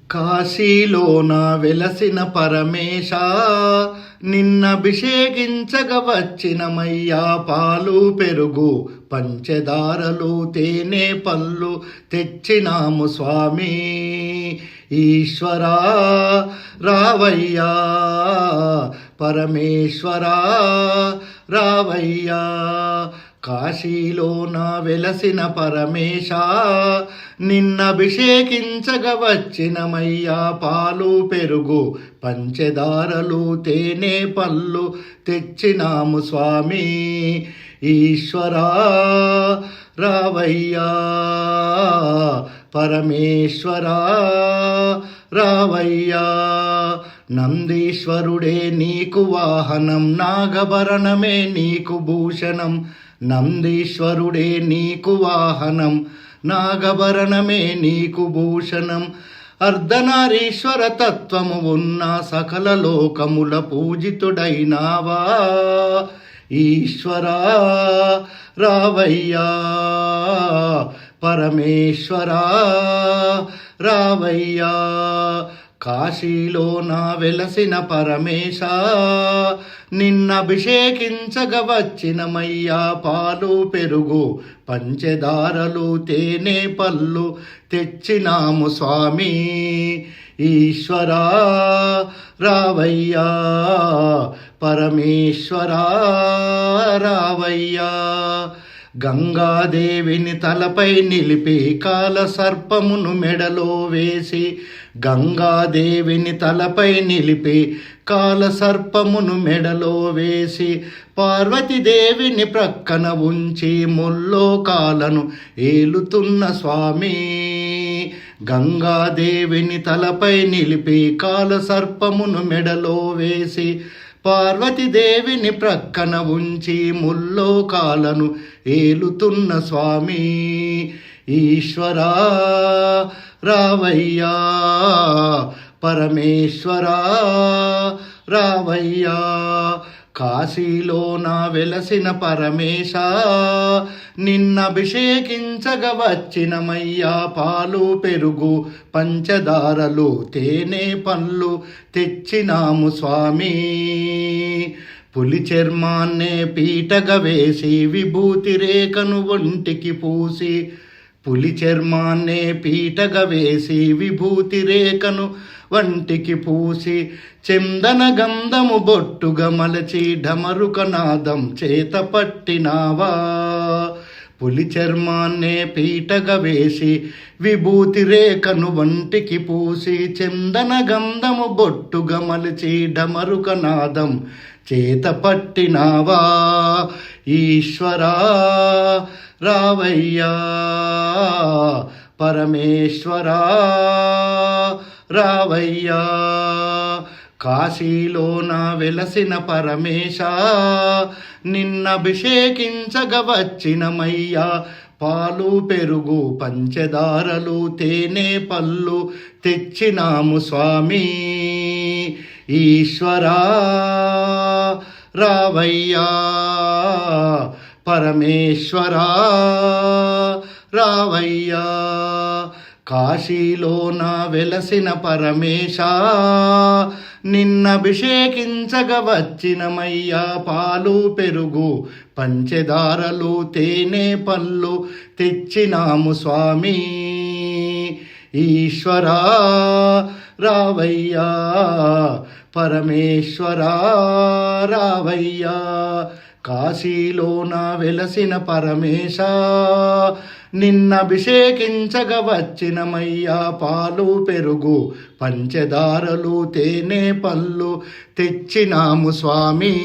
కాశీలోన వెలసిన పరమేశ నిన్నభిషేకించగ వచ్చినమయ్యా. పాలు పెరుగు పంచదారలు తేనె పళ్ళు తెచ్చినాము స్వామి. ఈశ్వరా రావయ్యా, పరమేశ్వరా రావయ్యా. కాశీలోన వెలసిన పరమేశ నిన్నభిషేకించగ వచ్చినమయ్యా. పాలు పెరుగు పంచదారలు తేనె పళ్ళు తెచ్చినాము స్వామి. ఈశ్వరా రావయ్యా, పరమేశ్వరా రావయ్యా. నందీశ్వరుడే నీకు వాహనం, నాగభరణమే నీకు భూషణం. నందీశ్వరుడే నీకు వాహనం, నాగభరణమే నీకు భూషణం. అర్ధనారీశ్వర తత్వము ఉన్న సకల లోకముల పూజితుడైనావా. ఈశ్వరా రావయ్యా, పరమేశ్వరా రావయ్యా. కాశీలోన వెలసిన పరమేశ నిన్నభిషేకించగ వచ్చినమయ్యా. పాలు పెరుగు పంచదారలు తేనె పళ్ళు తెచ్చినాము స్వామి. ఈశ్వరా రావయ్యా, పరమేశ్వరా రావయ్యా. గంగాదేవిని తలపై నిలిపి కాల సర్పమును మెడలో వేసి, గంగాదేవిని తలపై నిలిపి కాల సర్పమును మెడలో వేసి, పార్వతీదేవిని ప్రక్కన ఉంచి ముల్లోకాలను ఏలుతున్న స్వామి. గంగాదేవిని తలపై నిలిపి కాల సర్పమును మెడలో వేసి, పార్వతీదేవిని ప్రక్కన ఉంచి ముల్లోకాలను ఏలుతున్న స్వామి. ఈశ్వరా రావయ్యా, పరమేశ్వరా రావయ్యా. కాశీలోన వెలసిన పరమేశ నిన్నభిషేకించగ వచ్చినమయ్యా. పాలు పెరుగు పంచదారలు తేనె పళ్ళు తెచ్చినాము స్వామి. పులి చర్మాన్నే పీటగా వేసి విభూతి రేఖను ఒంటికి పూసి, పులి చర్మాన్నే పీటగా వేసి విభూతి రేఖను వంటికి పూసి, చందన గంధము బొట్టుగా మలచి ఢమరుక నాదం చేత పట్టినావా. పులి చర్మాన్నే పీటగా వేసి విభూతి రేఖను వంటికి పూసి, చందన గంధము బొట్టుగా మలచి ఢమరుక నాదం చేత పట్టినావా. ఈశ్వరా రావయ్యా, పరమేశ్వరా రావయ్యా. కాశీలోన వెలసిన పరమేశ నిన్నభిషేకించగ వచ్చినమయ్యా. పాలు పెరుగు పంచదారలు తేనె పళ్ళు తెచ్చినాము స్వామి. ఈశ్వరా రావయ్యా, పరమేశ్వరా రావయ్యా. కాశీలోన వెలసిన పరమేశ నిన్నభిషేకించగ వచ్చినమయ్యా. పాలు పెరుగు పంచదారలు తేనె పళ్ళు తెచ్చినాము స్వామి. ఈశ్వరా రావయ్యా, పరమేశ్వరా రావయ్యా. కాశీలోన వెలసిన పరమేశ నిన్నభిషేకించగ వచ్చినమయ్యా. పాలు పెరుగు పంచదారలు తేనె పళ్ళు తెచ్చినాము స్వామి.